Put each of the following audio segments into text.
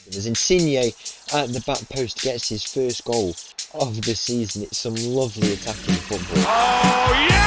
As Insigne at the back post gets his first goal of the season. It's some lovely attacking football. Oh, yes!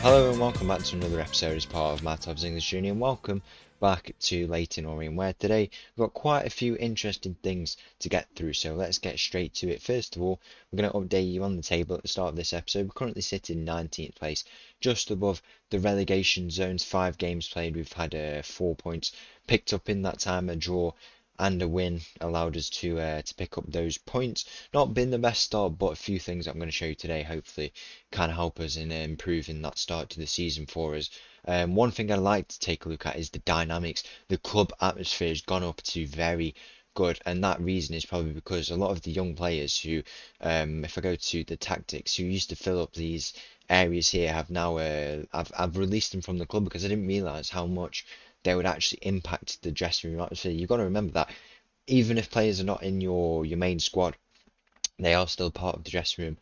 Hello and welcome back to another episode as part of Mattov's English Journey, and welcome back to Leyton Orient, where today we've got quite a few interesting things to get through, so let's get straight to it. First of all, we're going to update you on the table at the start of this episode. We're currently sitting in 19th place, just above the relegation zones. 5 games played, we've had 4 points picked up in that time. A draw and a win allowed us to pick up those points. Not been the best start, but a few things I'm going to show you today hopefully can help us in improving that start to the season for us. One thing I'd like to take a look at is the dynamics. The club atmosphere has gone up to very good, and that reason is probably because a lot of the young players who, if I go to the tactics, who used to fill up these areas here, have now I've released them from the club because I didn't realise how much they would actually impact the dressing room atmosphere. You've got to remember that even if players are not in your main squad, they are still part of the dressing room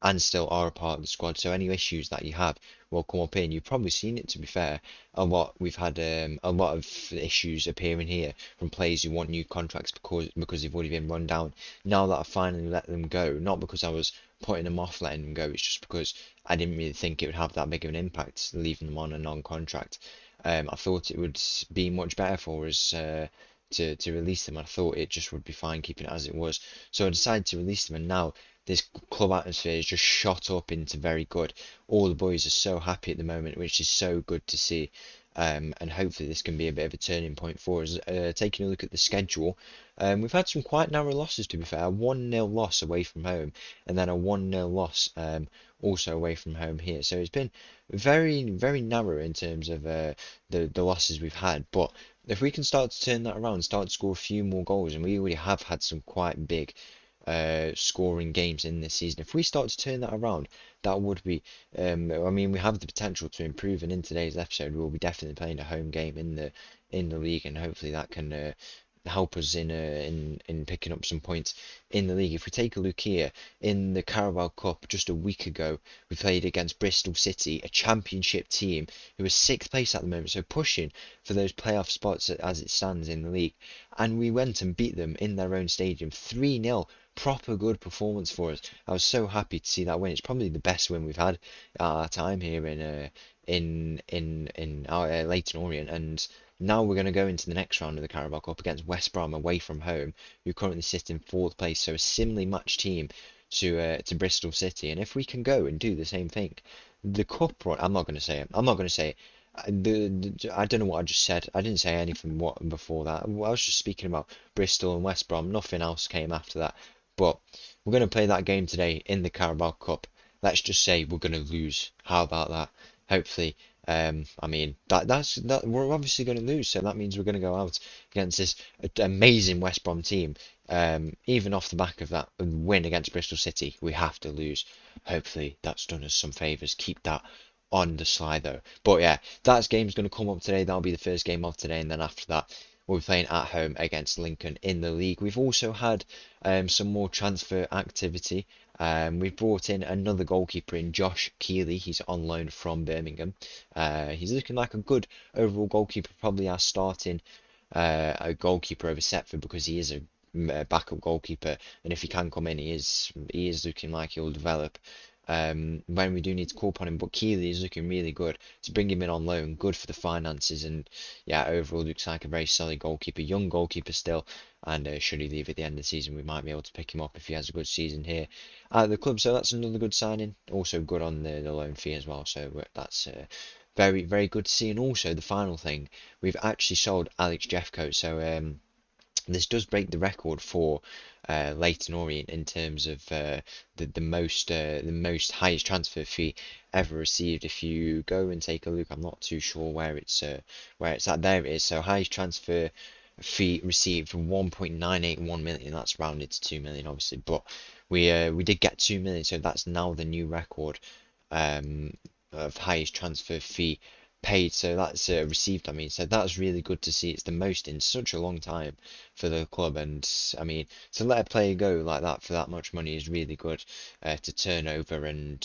and still are a part of the squad. So any issues that you have will come up in. You've probably seen it, to be fair, a lot. We've had a lot of issues appearing here from players who want new contracts because they've already been run down. Now that I finally let them go, not because I was putting them off letting them go, it's just because I didn't really think it would have that big of an impact leaving them on a non-contract. I thought it would be much better for us to release them. I thought it just would be fine keeping it as it was. So I decided to release them, and now this club atmosphere is just shot up into very good. All the boys are so happy at the moment, which is so good to see. And hopefully this can be a bit of a turning point for us. Taking a look at the schedule, we've had some quite narrow losses, to be fair. A 1-0 loss away from home, and then a 1-0 loss also away from home here. So it's been very narrow in terms of the losses we've had. But if we can start to turn that around, start to score a few more goals, and we already have had some quite big scoring games in this season. If we start to turn that around, that would be, I mean, we have the potential to improve. And in today's episode, we'll be definitely playing a home game in the league, and hopefully that can help us in picking up some points in the league. If we take a look here in the Carabao Cup, just a week ago, we played against Bristol City, a championship team who are 6th place at the moment, so pushing for those playoff spots as it stands in the league. And we went and beat them in their own stadium 3-0. Proper good performance for us. I was so happy to see that win. It's probably the best win we've had at our time here in our Leyton Orient, and now we're going to go into the next round of the Carabao Cup against West Brom away from home, who currently sit in 4th place. So a similarly matched team to Bristol City, and if we can go and do the same thing, the cup run. I'm not going to say it. I'm not going to say it. I don't know what I just said. I didn't say anything what before that. I was just speaking about Bristol and West Brom. Nothing else came after that. But we're going to play that game today in the Carabao Cup. Let's just say we're going to lose. How about that? Hopefully, I mean that we're obviously going to lose, so that means we're going to go out against this amazing West Brom team. Even off the back of that win against Bristol City, we have to lose. Hopefully, that's done us some favours. Keep that on the slide though. But yeah, that game's going to come up today. That'll be the first game of today, and then after that, we'll be playing at home against Lincoln in the league. We've also had some more transfer activity. We've brought in another goalkeeper in Josh Keeley. He's on loan from Birmingham. He's looking like a good overall goalkeeper, probably our starting a goalkeeper over Setford because he is a backup goalkeeper, and if he can come in, he is looking like he'll develop when we do need to call upon him. But Keeley is looking really good. To bring him in on loan, good for the finances, and yeah, overall looks like a very solid goalkeeper, young goalkeeper still. And should he leave at the end of the season, we might be able to pick him up if he has a good season here at the club. So that's another good signing. Also good on the loan fee as well. So that's very good to see. And also the final thing, we've actually sold Alex Jeffcoat. So this does break the record for Leyton Orient in terms of the most highest transfer fee ever received. If you go and take a look, I'm not too sure where it's at. There it is. So highest transfer fee received from 1.981 million. That's rounded to 2 million, obviously, but we did get 2 million, so that's now the new record of highest transfer fee paid, so that's received. I mean, so that's really good to see. It's the most in such a long time for the club, and I mean, to let a player go like that for that much money is really good to turn over, and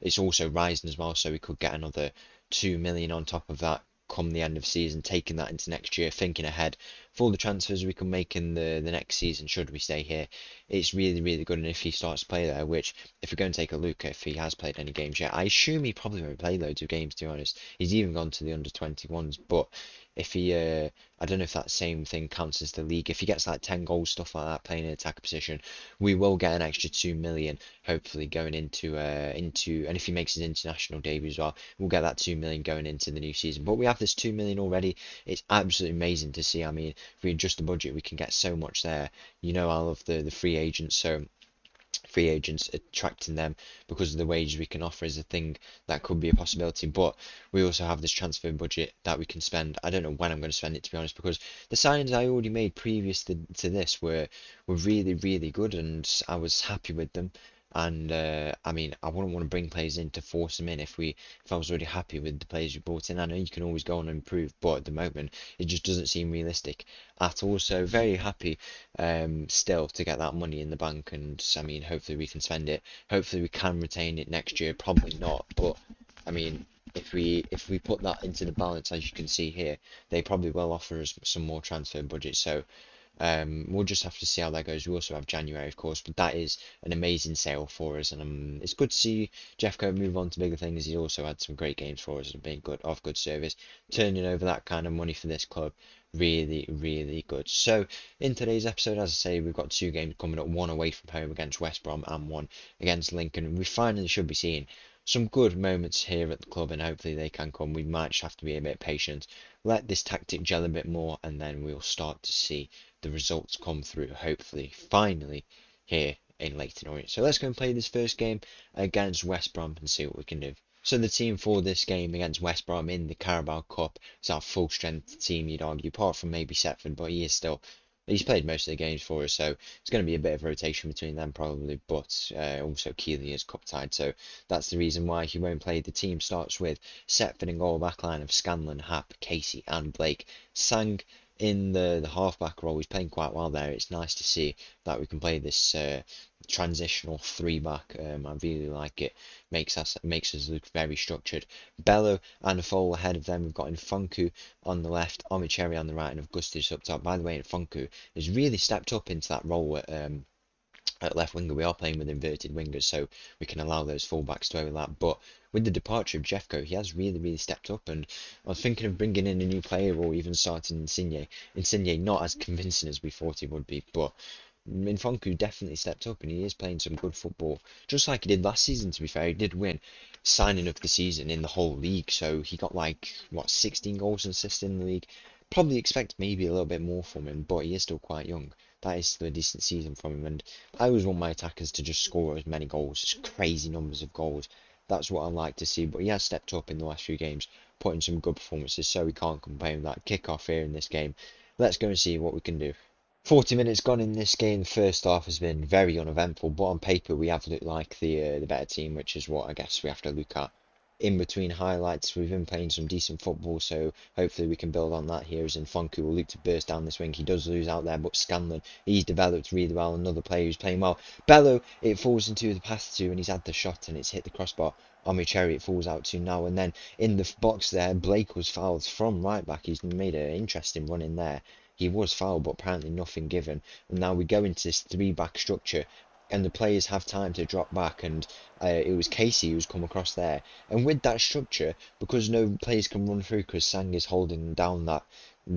it's also rising as well. So we could get another 2 million on top of that come the end of season, taking that into next year, thinking ahead for all the transfers we can make in the next season should we stay here. It's really, really good. And if he starts to play there, which if we're going to take a look if he has played any games yet, I assume he probably won't play loads of games, to be honest. He's even gone to the under 21s, but if he I don't know if that same thing counts as the league. If he gets like 10 goals, stuff like that, playing in attacker position, we will get an extra 2 million hopefully going into and if he makes his international debut as well, we'll get that 2 million going into the new season. But we have this 2 million already. It's absolutely amazing to see. I mean, if we adjust the budget, we can get so much there. You know, I love the free agents, so free agents attracting them because of the wages we can offer is a thing that could be a possibility. But we also have this transfer budget that we can spend. I don't know when I'm going to spend it, to be honest, because the signings I already made previous to this were really, really good, and I was happy with them. And I mean, I wouldn't want to bring players in to force them in if I was already happy with the players you brought in. I know you can always go on and improve, but at the moment it just doesn't seem realistic at all. So very happy still to get that money in the bank, and I mean, hopefully we can spend it. Hopefully we can retain it next year. Probably not, but I mean, if we put that into the balance, as you can see here, they probably will offer us some more transfer budget. So we'll just have to see how that goes. We also have January, of course, but that is an amazing sale for us, and it's good to see Jeffco move on to bigger things. He's also had some great games for us and been good service, turning over that kind of money for this club. Really, really good. So in today's episode, as I say, we've got two games coming up, one away from home against West Brom and one against Lincoln. We finally should be seeing some good moments here at the club, and hopefully they can come. We might just have to be a bit patient, let this tactic gel a bit more, and then we'll start to see the results come through, hopefully, finally, here in Leyton Orient. So let's go and play this first game against West Brom and see what we can do. So the team for this game against West Brom in the Carabao Cup is our full strength team, you'd argue, apart from maybe Setford, but he's played most of the games for us, so it's going to be a bit of rotation between them probably, but also Keeley is cup tied, so that's the reason why he won't play. The team starts with Setford in goal, backline of Scanlon, Hap, Casey and Blake. Sang in the halfback role, he's playing quite well there. It's nice to see that we can play this transitional three back. I really like it. Makes us look very structured. Bello and Fole ahead of them. We've got Nfunku on the left, Omicheri on the right, and Augustus up top. By the way, Nfunku has really stepped up into that role at left winger. We are playing with inverted wingers, so we can allow those fullbacks to overlap. But with the departure of Jeffco, he has really, really stepped up. And I was thinking of bringing in a new player or even starting Insigne. Insigne not as convincing as we thought he would be, but Nfunku definitely stepped up, and he is playing some good football, just like he did last season. To be fair, he did win signing of the season in the whole league, so he got like 16 goals and assists in the league. Probably expect maybe a little bit more from him, but he is still quite young. That is still a decent season from him, and I always want my attackers to just score as many goals, just crazy numbers of goals. That's what I like to see, but he has stepped up in the last few games, putting some good performances, so we can't complain with that. Kick-off here in this game. Let's go and see what we can do. 40 minutes gone in this game. The first half has been very uneventful, but on paper we have looked like the better team, which is what I guess we have to look at. In between highlights, we've been playing some decent football, so hopefully we can build on that here as Nfunku will look to burst down this wing. He does lose out there, but Scanlon, he's developed really well. Another player who's playing well. Bello, it falls into the path to, and he's had the shot, and it's hit the crossbar. Omicheri, it falls out to now, and then in the box there, Blake was fouled from right back. He's made an interesting run in there. He was fouled, but apparently nothing given. And now we go into this three-back structure, and the players have time to drop back, and it was Casey who's come across there. And with that structure, because no players can run through, because Sang is holding down that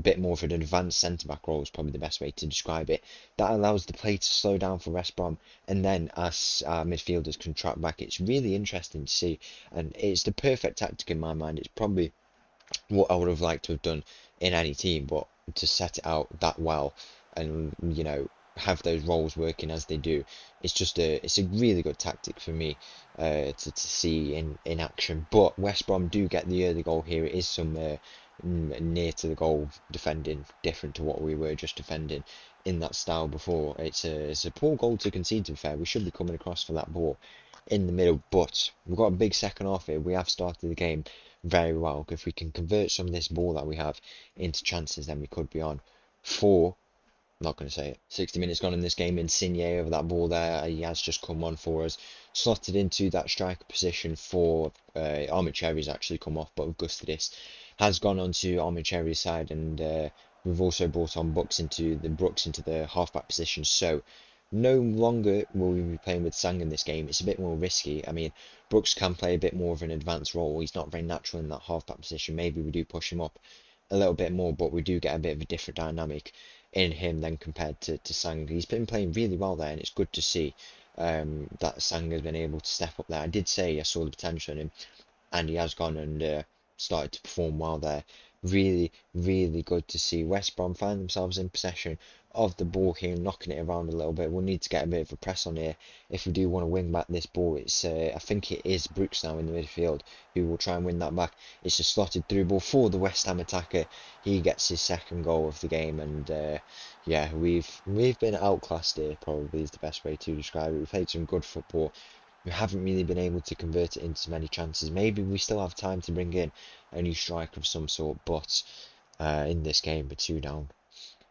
bit more of an advanced centre-back role is probably the best way to describe it, that allows the play to slow down for West Brom, and then as midfielders can track back. It's really interesting to see, and it's the perfect tactic in my mind. It's probably what I would have liked to have done in any team, but to set it out that well and have those roles working as they do, it's a really good tactic for me to see in action. But West Brom do get the early goal here. It is some near to the goal defending, different to what we were just defending in that style before. It's a poor goal to concede, to be fair. We should be coming across for that ball in the middle. But we've got a big second half here. We have started the game very well. If we can convert some of this ball that we have into chances, then we could be on 4. Not going to say it. 60 minutes gone in this game. Insigne over that ball there. He has just come on for us. Slotted into that striker position for Armicheri's actually come off, but Augustus has gone on to Armicheri's side, and we've also brought on Brooks into the halfback position. So no longer will we be playing with Sang in this game. It's a bit more risky. I mean, Brooks can play a bit more of an advanced role. He's not very natural in that halfback position. Maybe we do push him up a little bit more, but we do get a bit of a different dynamic in him than compared to Sang. He's been playing really well there, and it's good to see that Sang has been able to step up there. I did say I saw the potential in him, and he has gone and started to perform well there. Really, really good to see West Brom find themselves in possession of the ball here, knocking it around a little bit. We'll need to get a bit of a press on here if we do want to win back this ball. It's I think it is Brooks now in the midfield who will try and win that back. It's a slotted through ball for the West Ham attacker. He gets his second goal of the game, and yeah, we've been outclassed here, probably is the best way to describe it. We've played some good football. We haven't really been able to convert it into many chances. Maybe we still have time to bring in a new striker of some sort, but in this game we're 2 down.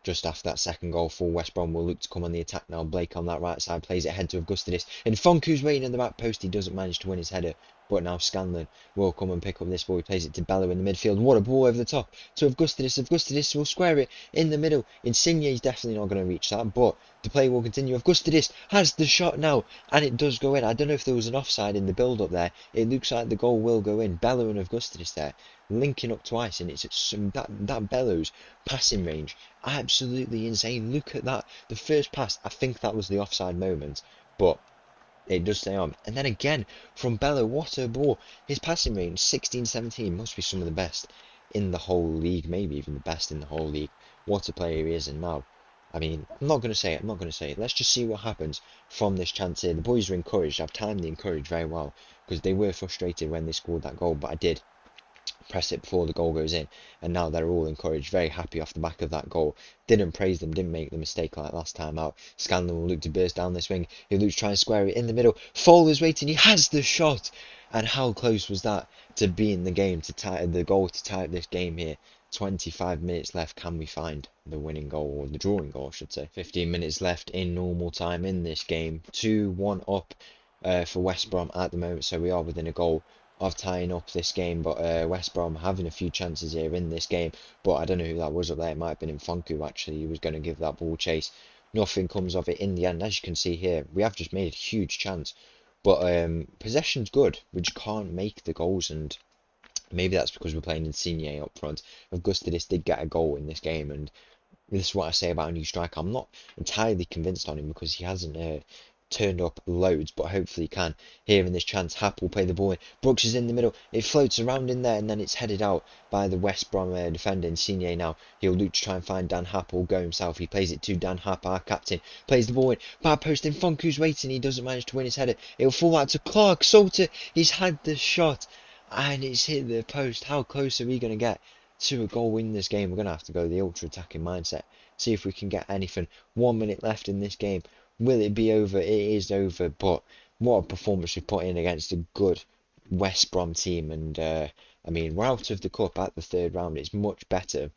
Just after that second goal for West Brom, will look to come on the attack now. Blake on that right side plays it ahead to Augustus, and Fonku's waiting in the back post. He doesn't manage to win his header, but now Scanlon will come and pick up this ball. He plays it to Bello in the midfield. What a ball over the top to Augustus. Augustus will square it in the middle. Insigne is definitely not going to reach that, but the play will continue. Augustus has the shot now, and it does go in. I don't know if there was an offside in the build-up there. It looks like the goal will go in. Bello and Augustus there linking up twice, and it's that Bello's passing range, absolutely insane. Look at that. The first pass, I think that was the offside moment, but it does stay on. And then again from Bello, what a ball. His passing range 16-17 must be some of the best in the whole league, maybe even the best in the whole league. What a player he is. And now, I mean, I'm not going to say it. Let's just see what happens from this chance here. The boys are encouraged. I've timed the encourage very well because they were frustrated when they scored that goal, but I did press it before the goal goes in, and now they're all encouraged, very happy off the back of that goal. Didn't praise them, didn't make the mistake like last time out. Scanlon will look to burst down this wing. He'll look to try and square it in the middle. Fowler's waiting, he has the shot, and how close was that to be in the game, to tie the goal, to tie up this game here. 25 minutes left. Can we find the winning goal, or the drawing goal I should say. 15 minutes left in normal time in this game. 2-1 up for West Brom at the moment, so we are within a goal of tying up this game, but West Brom having a few chances here in this game, but I don't know who that was up there. It might have been Mfonku actually. He was going to give that ball chase. Nothing comes of it in the end. As you can see here, we have just made a huge chance, but possession's good. We just can't make the goals, and maybe that's because we're playing Insigne up front. Augustus did get a goal in this game, and this is what I say about a new striker. I'm not entirely convinced on him because he hasn't turned up loads, but hopefully he can. Here in this chance, Happ will play the ball in. Brooks is in the middle. It floats around in there, and then it's headed out by the West Brom defender. Insigne now. He'll look to try and find Dan Happ or go himself. He plays it to Dan Happ, our captain. Plays the ball in. Bad post in. Fonku's waiting. He doesn't manage to win his header. It'll fall out to Clark. Salter. He's had the shot, and it's hit the post. How close are we going to get to a goal in this game? We're going to have to go the ultra-attacking mindset. See if we can get anything. 1 minute left in this game. Will it be over? It is over, but what a performance we put in against a good West Brom team. And I mean, we're out of the cup at the 3rd round. It's much better.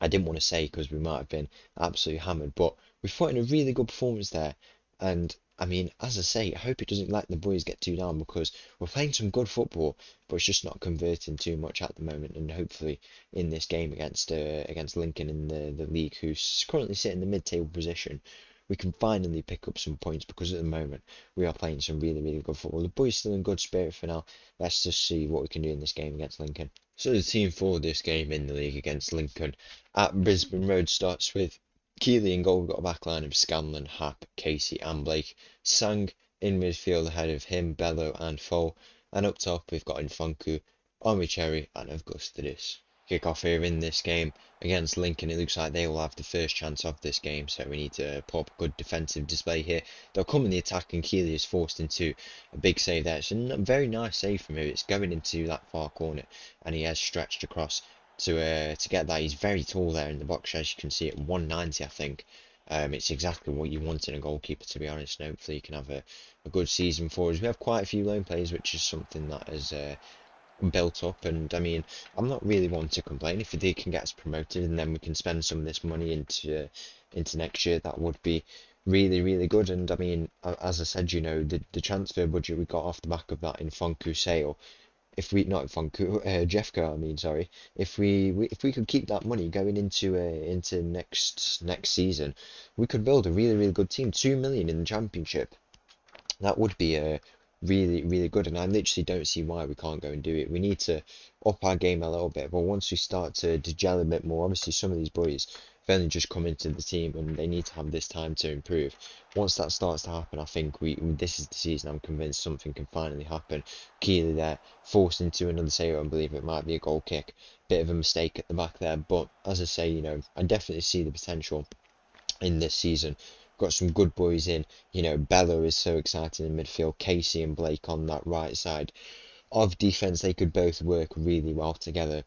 I didn't want to say because we might have been absolutely hammered, but we've put in a really good performance there. And I mean, as I say, I hope it doesn't let the boys get too down because we're playing some good football, but it's just not converting too much at the moment. And hopefully in this game against Lincoln in the league, who's currently sitting in the mid-table position, we can finally pick up some points because at the moment we are playing some really, really good football. The boys still in good spirit for now. Let's just see what we can do in this game against Lincoln. So the team for this game in the league against Lincoln at Brisbane Road starts with Keeley in goal. We've got a backline of Scanlon, Happ, Casey and Blake. Sang in midfield ahead of him, Bello and Fole. And up top we've got Nfonku, Armicheri and Augustus. Kick off here in this game against Lincoln. It looks like they will have the first chance of this game, so we need to put up a good defensive display here. They'll come in the attack, and Keeley is forced into a big save there. It's a very nice save from him. It's going into that far corner, and he has stretched across to get that. He's very tall there in the box, as you can see, at 190, I think. It's exactly what you want in a goalkeeper, to be honest, and hopefully you can have a good season for us. We have quite a few loan players, which is something that has built up, and I mean, I'm not really one to complain. If they can get us promoted and then we can spend some of this money into next year, that would be really, really good. And I mean, as I said, you know, the transfer budget we got off the back of that Nfunku sale, if we not Nfunku, Jeffco, I mean, sorry, if we could keep that money going into next season, we could build a really, really good team. 2 million in the championship, that would be really, really good, and I literally don't see why we can't go and do it. We need to up our game a little bit, but once we start to gel a bit more, obviously some of these boys have only just come into the team and they need to have this time to improve. Once that starts to happen, I think this is the season. I'm convinced something can finally happen. Keely there, forced into another save, I believe it might be a goal kick. Bit of a mistake at the back there, but as I say, you know, I definitely see the potential in this season. Got some good boys in. You know, Bella is so exciting in midfield. Casey and Blake on that right side of defence. They could both work really well together.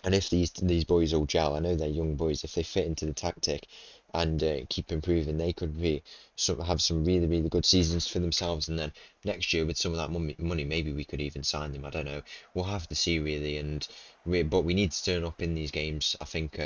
And if these boys all gel, I know they're young boys. If they fit into the tactic and keep improving, they could have some really, really good seasons for themselves. And then next year, with some of that money, maybe we could even sign them. I don't know. We'll have to see really. But we need to turn up in these games. I think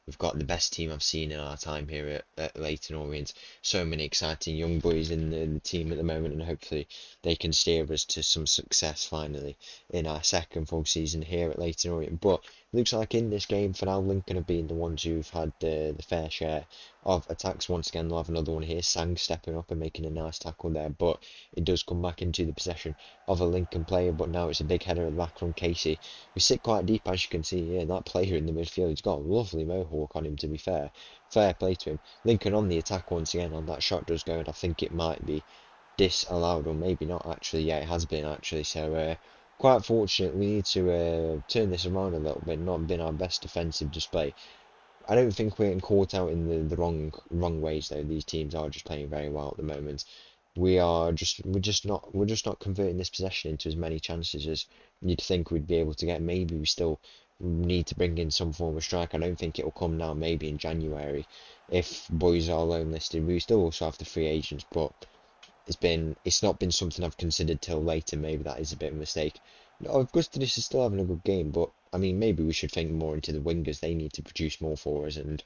we've got the best team I've seen in our time here at Leyton Orient. So many exciting young boys in the team at the moment, and hopefully they can steer us to some success finally in our second full season here at Leyton Orient. But looks like in this game for now, Lincoln have been the ones who've had the fair share of attacks. Once again, they'll have another one here. Sang stepping up and making a nice tackle there, but it does come back into the possession of a Lincoln player. But now it's a big header at the back from Casey. We sit quite deep, as you can see here. That player in the midfield, he's got a lovely mohawk on him, to be fair. Fair play to him. Lincoln on the attack once again, and that shot does go, and I think it might be disallowed, or maybe not actually. Yeah, it has been actually. So quite fortunate. We need to turn this around a little bit. Not been our best defensive display. I don't think we're getting caught out in the wrong ways though. These teams are just playing very well at the moment. We're just not converting this possession into as many chances as you'd think we'd be able to get. Maybe we still need to bring in some form of strike. I don't think it'll come now. Maybe in January, if boys are loan listed. We still also have the free agents, but it's not been something I've considered till later. Maybe that is a bit of a mistake. No, Augustinus is still having a good game, but I mean, maybe we should think more into the wingers. They need to produce more for us, and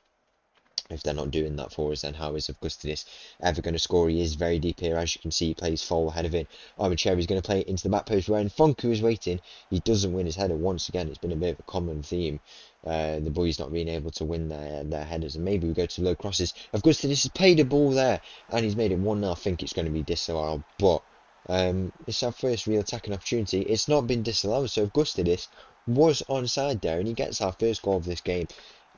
if they're not doing that for us, then how is Augustinus ever going to score? He is very deep here, as you can see. He plays full ahead of it. Armicheri's going to play it into the back post where Nfunku is waiting. He doesn't win his header once again. It's been a bit of a common theme. The boys not being able to win their headers, and maybe we go to low crosses. Augustinus has played a ball there, and he's made it 1-0. I think it's going to be disallowed, but it's our first real attacking opportunity. It's not been disallowed, so Augustinus was onside there, and he gets our first goal of this game.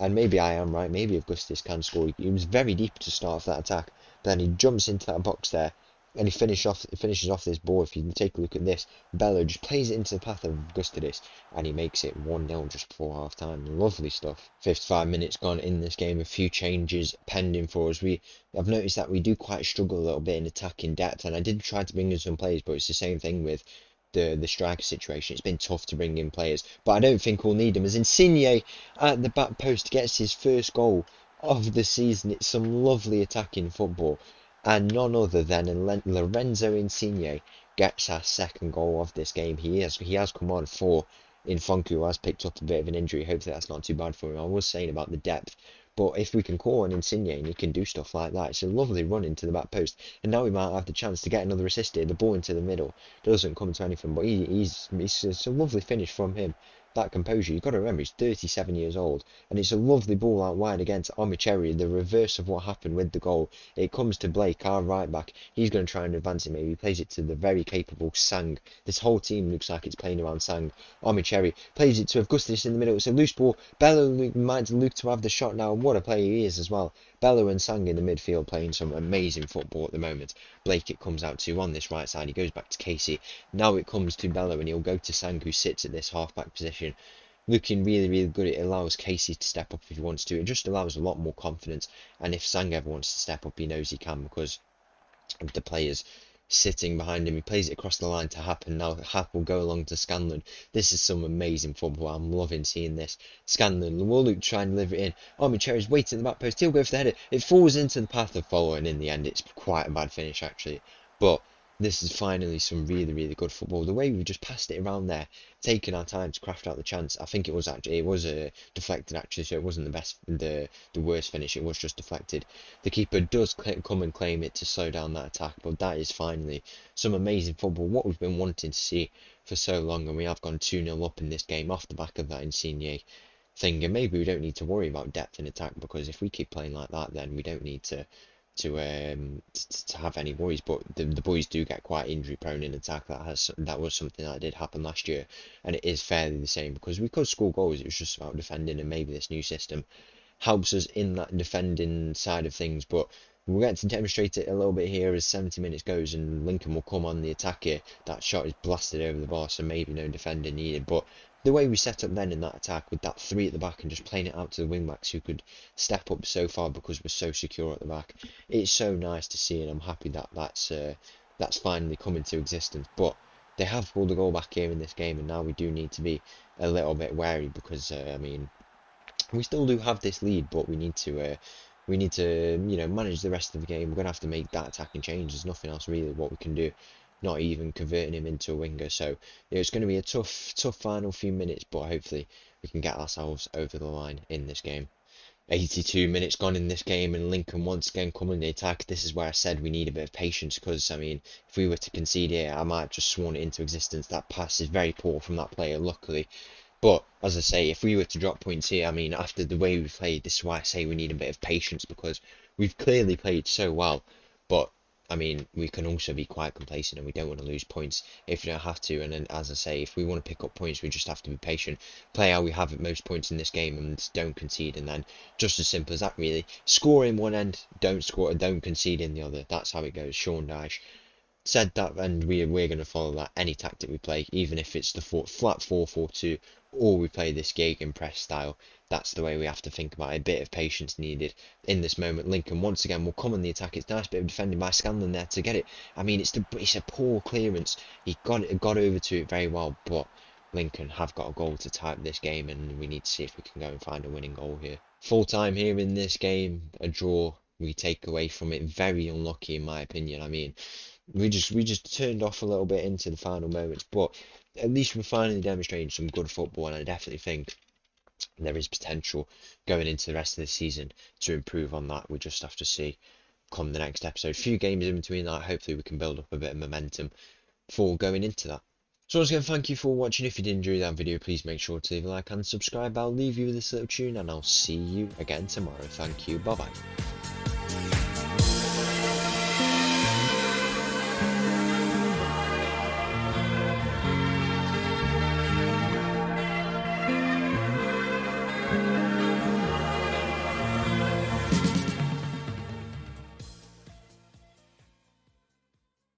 And maybe I am right, maybe Augustus can score. He was very deep to start off that attack, but then he jumps into that box there, and he finishes off this ball. If you can take a look at this, Bello just plays it into the path of Augustus, and he makes it 1-0 just before half time. Lovely stuff. 55 minutes gone in this game, a few changes pending for us. I've noticed that we do quite struggle a little bit in attacking depth, and I did try to bring in some players, but it's the same thing with the striker situation. It's been tough to bring in players, but I don't think we'll need them. As Insigne at the back post gets his first goal of the season. It's some lovely attacking football, and none other than Lorenzo Insigne gets our second goal of this game. He has come on for Nfunku, who has picked up a bit of an injury. Hopefully that's not too bad for him. I was saying about the depth, but if we can call on Insigne and he can do stuff like that, it's a lovely run into the back post. And now we might have the chance to get another assist here. The ball into the middle doesn't come to anything, but it's a lovely finish from him. That composure, you've got to remember, he's 37 years old, and it's a lovely ball out wide against Armicheri, the reverse of what happened with the goal. It comes to Blake, our right back. He's going to try and advance it. Maybe he plays it to the very capable Sang. This whole team looks like it's playing around Sang. Armicheri plays it to Augustus in the middle. It's a loose ball. Bello might look to have the shot now, and what a player he is as well. Bello and Sang in the midfield playing some amazing football at the moment. Blake it comes out to on this right side. He goes back to Casey. Now it comes to Bello, and he'll go to Sang, who sits at this half-back position. Looking really, really good. It allows Casey to step up if he wants to. It just allows a lot more confidence. And if Sang ever wants to step up, he knows he can, because of the players sitting behind him. He plays it across the line to Hap, and now Hap will go along to Scanlon. This is some amazing football. I'm loving seeing this. Scanlon, Luke trying to deliver it in. Army Cherry's waiting in the back post. He'll go for the header. It falls into the path of follow, and in the end, it's quite a bad finish actually. But this is finally some really, really good football. The way we just passed it around there, taking our time to craft out the chance. I think it was deflected actually, so it wasn't the worst finish. It was just deflected. The keeper does come and claim it to slow down that attack, but that is finally some amazing football. What we've been wanting to see for so long, and we have gone 2-0 up in this game off the back of that Insigne thing. And maybe we don't need to worry about depth in attack, because if we keep playing like that, then we don't need to have any worries. But the boys do get quite injury prone in attack. That was something that did happen last year, and it is fairly the same, because we could score goals. It was just about defending, and maybe this new system helps us in that defending side of things. But we'll get to demonstrate it a little bit here as 70 minutes goes, and Lincoln will come on the attack here. That shot is blasted over the bar, so maybe no defending needed. But the way we set up then in that attack with that 3 at the back and just playing it out to the wing backs who could step up so far because we're so secure at the back, it's so nice to see, and I'm happy that that's finally come into existence. But they have pulled a goal back here in this game, and now we do need to be a little bit wary, because I mean, we still do have this lead, but we need to manage the rest of the game. We're gonna have to make that attacking change. There's nothing else really what we can do, not even converting him into a winger. So it's going to be a tough final few minutes, but hopefully we can get ourselves over the line in this game. 82 minutes gone in this game, and Lincoln once again coming in the attack. This is where I said we need a bit of patience, because I mean, if we were to concede here, I might have just sworn it into existence. That pass is very poor from that player, luckily. But as I say, if we were to drop points here, I mean, after the way we've played, this is why I say we need a bit of patience, because we've clearly played so well. But I mean, we can also be quite complacent, and we don't want to lose points if we don't have to. And then, as I say, if we want to pick up points, we just have to be patient, play how we have at most points in this game, and don't concede. And then, just as simple as that, really. Score in one end, don't concede in the other. That's how it goes. Sean Dyche said that, and we're going to follow that any tactic we play, even if it's the flat 4-4-2, or we play this gegenpress style. That's the way we have to think about it. A bit of patience needed in this moment. Lincoln once again will come on the attack. It's a nice bit of defending by Scanlon there to get it. I mean, it's a poor clearance. He got over to it very well, but Lincoln have got a goal to tie up this game, and we need to see if we can go and find a winning goal here. Full time here in this game, a draw we take away from it. Very unlucky in my opinion. I mean, we just turned off a little bit into the final moments, but at least we're finally demonstrating some good football, and I definitely think there is potential going into the rest of the season to improve on that. We just have to see come the next episode. A few games in between that, hopefully we can build up a bit of momentum for going into that. So once again, thank you for watching. If you did enjoy that video, please make sure to leave a like and subscribe. I'll leave you with this little tune, and I'll see you again tomorrow. Thank you. Bye bye.